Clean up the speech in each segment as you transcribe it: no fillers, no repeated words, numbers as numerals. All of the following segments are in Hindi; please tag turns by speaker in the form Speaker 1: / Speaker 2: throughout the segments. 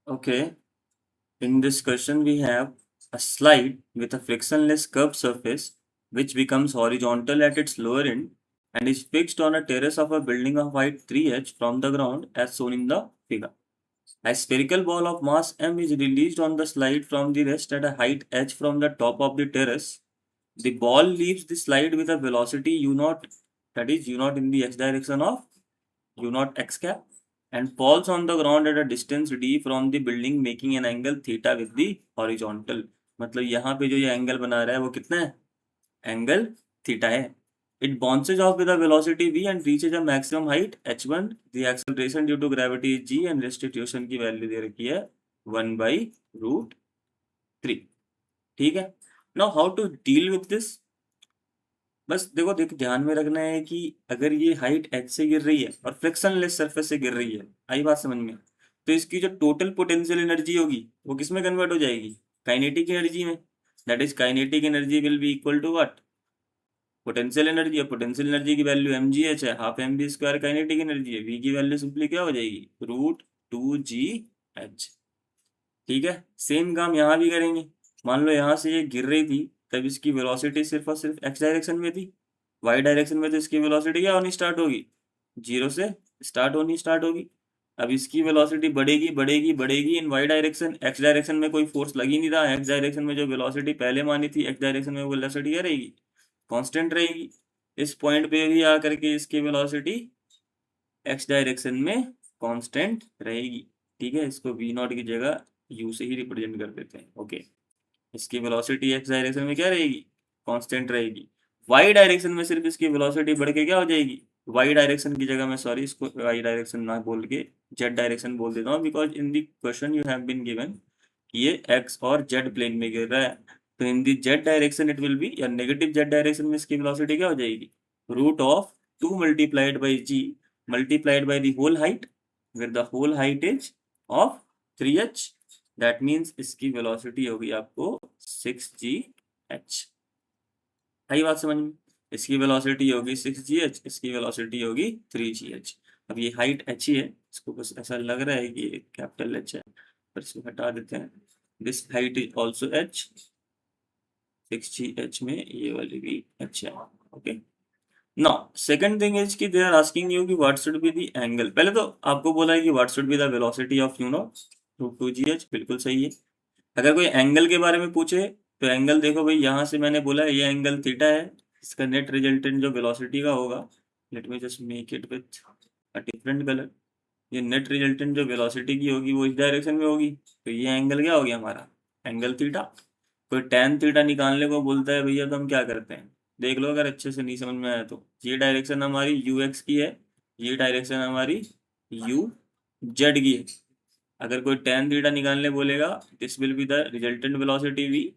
Speaker 1: Okay, in this question we have a slide with a frictionless curved surface which becomes horizontal at its lower end and is fixed on a terrace of a building of height 3h from the ground as shown in the figure. A spherical ball of mass m is released on the slide from the rest at a height h from the top of the terrace. The ball leaves the slide with a velocity u0, that is u0 in the x direction of u0 x cap, and falls on the ground at a distance d from the building making an angle theta with the horizontal. मतलब यहाँ पे जो ये एंगल बना रहा है वो कितना है, एंगल थीटा है. It bounces off with a velocity v and reaches a maximum height h1. The acceleration due to gravity is g and restitution की वैल्यू दे रखी है 1/√3. ठीक है. Now how to deal with this? बस देखो ध्यान में रखना है कि अगर ये हाइट h से गिर रही है और फ्रिक्शनलेस सरफेस से गिर रही है, आई बात समझ में, तो इसकी जो टोटल पोटेंशियल एनर्जी होगी वो किस में कन्वर्ट हो जाएगी, काइनेटिक एनर्जी में. That is kinetic energy will be equal to what, potential energy. और पोटेंशियल एनर्जी की वैल्यू mgh है, half m v square kinetic energy है. v की वैल्यू सिंपली क्या हो जाएगी, √2gh. ठीक है. सेम काम यहाँ भी करेंगे. मान लो यहाँ से ये गिर रही थी तब इसकी वेलोसिटी सिर्फ और सिर्फ x डायरेक्शन में थी. y डायरेक्शन में तो इसकी वेलोसिटी क्या होनी स्टार्ट होगी, 0 से स्टार्ट होगी. अब इसकी वेलोसिटी बढ़ेगी बढ़ेगी बढ़ेगी इन y डायरेक्शन. x डायरेक्शन में कोई फोर्स लग ही नहीं रहा. x डायरेक्शन में जो वेलोसिटी पहले मानी थी, x डायरेक्शन में वो वेलोसिटी क्या रहेगी, कांस्टेंट रहेगी. इस पॉइंट पे भी आकर के इसकी वेलोसिटी x डायरेक्शन में कांस्टेंट रहेगी. ठीक है. इसको v0 की जगह u से ही रिप्रेजेंट कर देते हैं. ओके. इसकी वेलोसिटी x डायरेक्शन में क्या रहेगी, कांस्टेंट रहेगी. y डायरेक्शन में सिर्फ इसकी वेलोसिटी बढ़ के क्या हो जाएगी, y डायरेक्शन की जगह मैं सॉरी इसको y डायरेक्शन ना बोल के z डायरेक्शन बोल देता हूँ, because in the question you have been given ये x और z प्लेन में गिर रहा है. तो in the z direction it will be, या नेगेटिव z डायरेक्शन में इसकी वेलोसिटी क्या हो जाएगी, √2 multiplied by g multiplied by the whole height, where the whole height is of 3h. That means इसकी वेलोसिटी होगी आपको 6gh. आई बात समझ में. इसकी वेलोसिटी होगी 6gh, इसकी वेलोसिटी होगी 3gh. अब ये हाइट h ही है, इसको बस ऐसा लग रहा है कि कैपिटल h है, पर इसको हटा देते हैं. This height is also h, 6gh में ये वाली भी h है. Okay. Now second thing is कि दे आर आस्किंग यू कि what should be the angle. पहले तो आपको बोला है कि what should be the velocity of √2gh. बिल्कुल सही है. अगर कोई एंगल के बारे में पूछे तो एंगल देखो भाई, यहाँ से मैंने बोला ये एंगल थीटा है. इसका नेट रिजल्टेंट जो वेलोसिटी का होगा, let me just make it with a different colour. ये नेट रिजल्टेंट जो वेलोसिटी की होगी वो इस डायरेक्शन में होगी. तो ये एंगल क्या हो गया हमारा, एंगल थीटा. कोई tan थीटा निकालने को बोलता है भैया, तो हम क्या करते हैं, देख लो अगर अच्छे से नहीं समझ में आया तो. ये डायरेक्शन हमारी ux की है, ये डायरेक्शन हमारी uz की है. अगर कोई tan थीटा निकालने बोलेगा, this will be the resultant velocity v.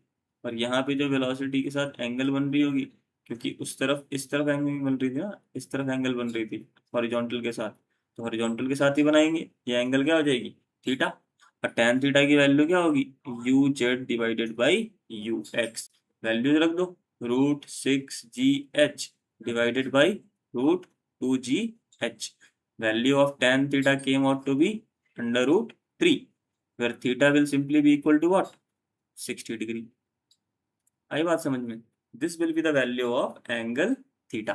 Speaker 1: और यहाँ पे जो वेलोसिटी के साथ एंगल बन रही होगी, क्योंकि उस तरफ इस तरफ एंगल बन रही थी ना, इस तरफ एंगल बन रही थी हॉरिजॉन्टल के साथ, तो हॉरिजॉन्टल के साथ ही बनाएंगे. ये एंगल क्या हो जाएगी, थीटा. और tan थीटा की वैल्यू क्या होगी, uz divided by ux. Values रख दो, √6gh divided by √2gh. Value of tan theta came out to be √3, where theta will simply be equal to what, 60 degree. आई बात समझ में. This will be the value of angle theta.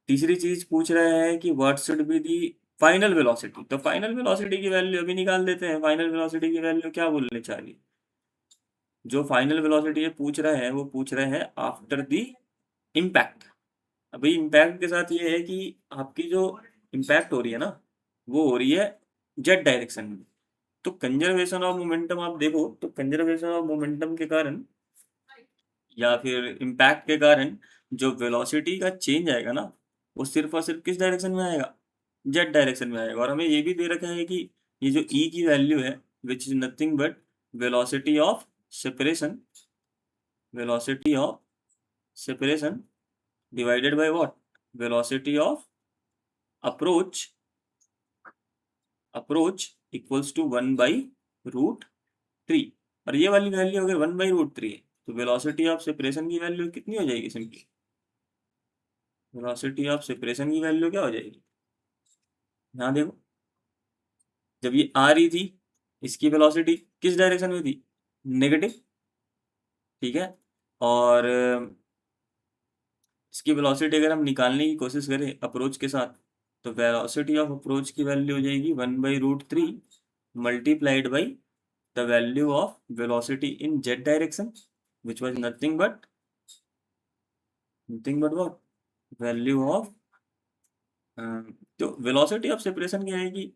Speaker 1: तीसरी चीज पूछ रहे हैं कि what should be the final velocity. तो फाइनल वेलोसिटी की वैल्यू अभी निकाल देते हैं. फाइनल वेलोसिटी की वैल्यू क्या बोलने चाहिए, जो फाइनल वेलोसिटी ये पूछ रहे हैं वो पूछ रहे हैं आफ्टर द इम्पैक्ट. अभी इम्पैक्ट के साथ ये है कि आपकी जो इम्पैक्ट हो रही है ना, वो हो रही है जेड डायरेक्शन में. तो कंजर्वेशन ऑफ मोमेंटम आप देखो, तो कंजर्वेशन ऑफ मोमेंटम के कारण या फिर इम्पैक्ट के कारण जो वेलोसिटी का चेंज आएगा ना, वो सिर्फ और सिर्फ किस डायरेक्शन में आएगा, जेड डायरेक्शन में आएगा. और हमें ये भी दे रखा है कि ये जो ई की वैल्यू है which is nothing but velocity of separation, velocity of separation divided by what, velocity of approach, approach equals to 1/√3. और ये वाली वैल्यू अगर 1/√3 है, तो वेलोसिटी ऑफ सेपरेशन की वैल्यू कितनी हो जाएगी, सिंपली वेलोसिटी ऑफ सेपरेशन की वैल्यू क्या हो जाएगी. यहाँ देखो, जब ये आ रही थी इसकी वेलोसिटी किस डायरेक्शन में थी, नेगेटिव, ठीक है। और इसकी वेलोसिटी अगर हम निकालने की कोशिश करें अप्रोच के साथ, तो वेलोसिटी ऑफ अप्रोच की वैल्यू हो जाएगी 1/√3 multiplied by the value of velocity in Z direction which was nothing but what, value of, तो वेलोसिटी ऑफ सेपरेशन क्या है कि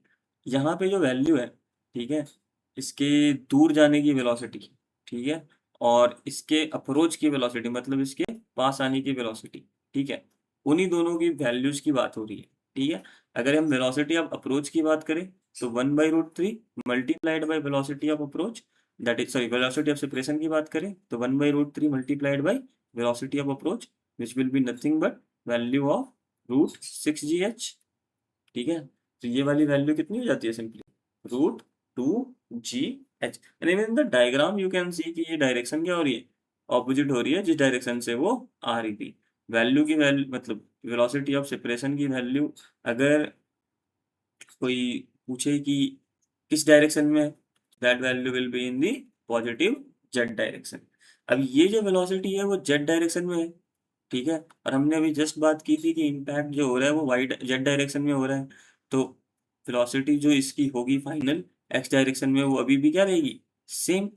Speaker 1: यहाँ पे जो वैल्यू है, ठीक है, इसके दूर जाने की वेलोसिटी, ठीक है, और इसके अप्रोच की वेलोसिटी मतलब इसके पास आने की वेलोसिटी, ठीक है, उन्हीं दोनों की वैल्यूज की बात हो रही है, ठीक है। अगर हम वेलोसिटी ऑफ अप्रोच की बात करें तो 1/√3 multiplied by velocity of approach, that is sorry velocity of separation की बात करें तो 1/√3 multiplied by velocity of approach which will be nothing but value of √6gh, ठीक है। तो ये वाली वैल्यू कितनी हो जाती है simply, √2gh। And in the diagram you can see कि ये डायरेक्शन क्या हो रही है, ऑपोजिट हो रही है जिस डायरेक्शन से वो आ रही थी। वैल्यू की वैल्यू मतलब वेलोसिटी ऑफ सेपरेशन की वैल्यू अगर कोई पूछे कि किस डायरेक्शन में है, that value will be in the positive Z direction. अब ये जो वेलोसिटी है वो जेड डायरेक्शन में है, ठीक है, और हमने अभी जस्ट बात की थी कि इम्पैक्ट जो हो रहा है वो वाई जेड डायरेक्शन में हो रहा है, तो वेलोसिटी जो इसकी होगी फाइनल एक्स डायरेक्शन में वो अभी भी क्या रहेगी, सेम।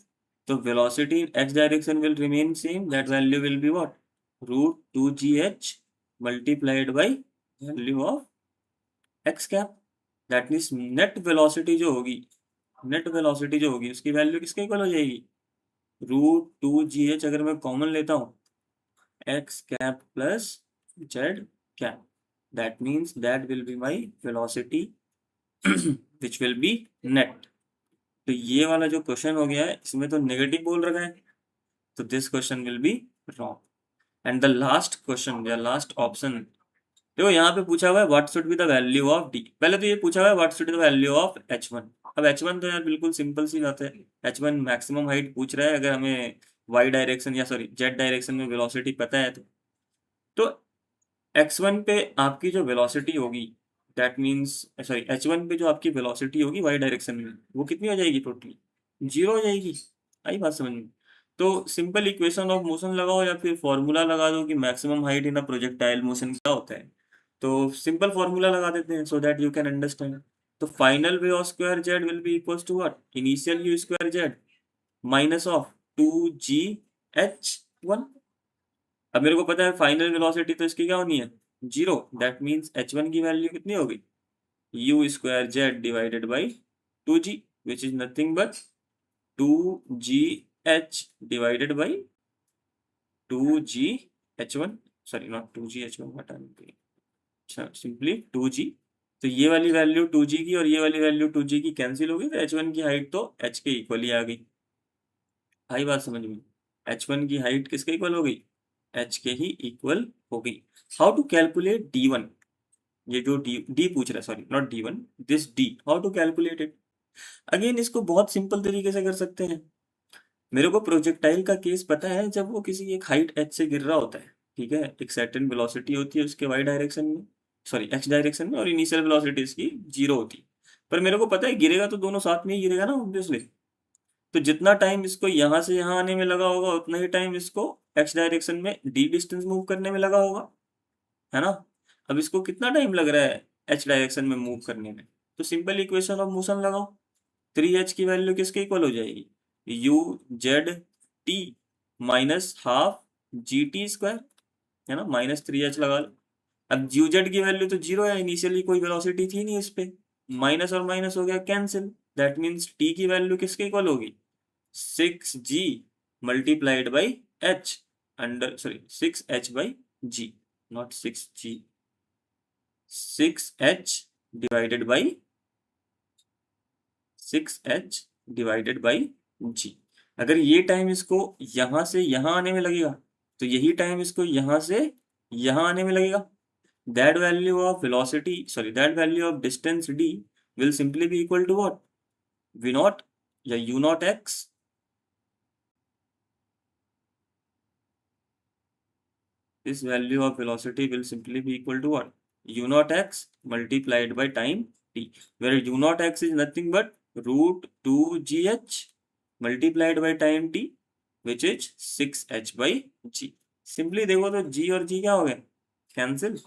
Speaker 1: तो velocity in x direction will remain same, that value will be what, √2gh multiplied by value of x cap, that means net velocity जो होगी, नेट वेलोसिटी जो होगी उसकी वैल्यू किसके इक्वल हो जाएगी, √2gh अगर मैं कॉमन लेता हूँ x cap plus z cap, that means that will be my velocity which will be net। तो ये वाला जो क्वेश्चन हो गया है इसमें तो नेगेटिव बोल रखा है, तो this question will be wrong. And the last question या लास्ट ऑप्शन, देखो यहाँ पे पूछा हुआ है what should be the value of D, पहले तो ये पूछा हुआ है what should be the value of h1। अब h1 तो यार बिल्कुल सिंपल सी बात है, h1 मैक्सिमम हाइट पूछ रहा है, अगर हमें y डायरेक्शन या सॉरी z डायरेक्शन में वेलोसिटी पता है तो x1 पे आपकी जो वेलोसिटी होगी, दैट मीन्स सॉरी h1 पे जो आपकी वेलोसिटी होगी y डायरेक्शन में वो कितनी हो जाएगी, टोटली 0 हो जाएगी। आई बात समझ में। तो सिंपल इक्वेशन ऑफ मोशन लगाओ या फिर फॉर्मूला लगा दो कि maximum height in a projectile motion क्या होता है, तो सिंपल फॉर्मूला लगा देते हैं so that you can understand. तो final way of square Z will be equals to what, initial U square Z minus of 2gh1। अब मेरे को पता है फाइनल वेलोसिटी तो इसकी क्या होनी है, 0, दैट मीन्स h1 की वैल्यू कितनी होगी, u square Z divided by 2g which is nothing but 2gh divided by 2gh1, sorry not 2gh1 अच्छा सिंपली 2g। तो ये वाली वैल्यू 2g की और ये वाली वैल्यू 2g की कैंसिल होगी, तो h1 की हाइट तो h के इक्वल ही आ गई। आई बात समझ में, h1 की हाइट किसके इक्वल हो गई, h के ही इक्वल हो गई। हाउ टू कैलकुलेट d1, ये जो डी पूछ रहा है, sorry not d1, this d, how to calculate it. Again इसको बहुत सिंपल तरीके से कर सकते हैं। मेरे को प्रोजेक्टाइल का केस पता है, जब वो किसी एक हाइट h से गिर रहा होता है, ठीक है, एक सर्टेन वेलोसिटी होती है उसके y डायरेक्शन में, सॉरी x डायरेक्शन में, और इनिशियल वेलोसिटी इसकी 0 होती है। पर मेरे को पता है गिरेगा तो दोनों साथ में ही गिरेगा ना ऑब्वियसली, तो जितना टाइम इसको यहाँ से यहाँ आने में लगा होगा उतना ही टाइम इसको x डायरेक्शन में d डिस्टेंस मूव करने में लगा होगा, है ना। अब इसको कितना टाइम लग रहा है h डायरेक्शन में मूव करने में, तो सिंपल इक्वेशन ऑफ मोशन लगाओ, 3h की वैल्यू किसके इक्वल हो जाएगी, u Z T minus half G T square, है ना, -3h लगा लो। अब यू जेड की वैल्यू तो 0 है, इनिशियली कोई वेलोसिटी थी नहीं इस पे, माइनस और माइनस हो गया कैंसिल, दैट मीन्स टी की वैल्यू किसके इक्वल होगी, 6g multiplied by h under sorry 6h by g, not 6g, 6h divided by 6h divided by g। अगर ये टाइम इसको यहां से यहां आने में लगेगा तो यही टाइम इसको यहां से यहां आने में लगेगा, that value of velocity sorry that value of distance d will simply be equal to what, v not या u not x, this value of velocity will simply be equal to what, u naught x multiplied by time t, where u naught x is nothing but √2gh multiplied by time t which is 6h/g। Simply देखो तो g और g क्या हो गए, cancel,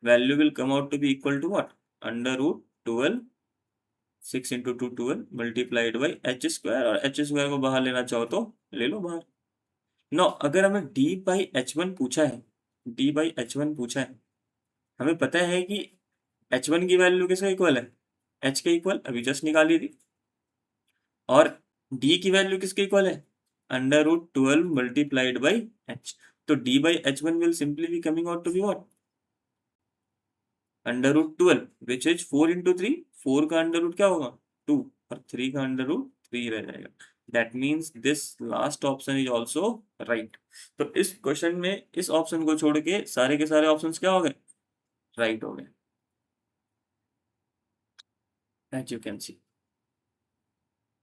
Speaker 1: value will come out to be equal to what, √12, 6 into 2 12 multiplied by h², और h² को बाहर लेना चाहो तो ले लो बाहर। नो, अगर हमें d/h1 पूछा है, d/h1 पूछा है, हमें पता है कि h1 की वैल्यू किसके इक्वल है, h के इक्वल, अभी जस्ट निकाली थी, और d की वैल्यू किसके इक्वल है, √12 मल्टीप्लाइड बाई h। तो d/h1 will simply be coming out to be what, √12 which is 4 into 3, 4 का अंडर रूट क्या होगा 2, और 3 का अंडर रूट 3 रह जाएगा। That means this last option is also right. तो इस क्वेश्चन में इस ऑप्शन को छोड़ के सारे के सारे ऑप्शंस क्या हो गए, राइट हो गए, एज यू कैन सी।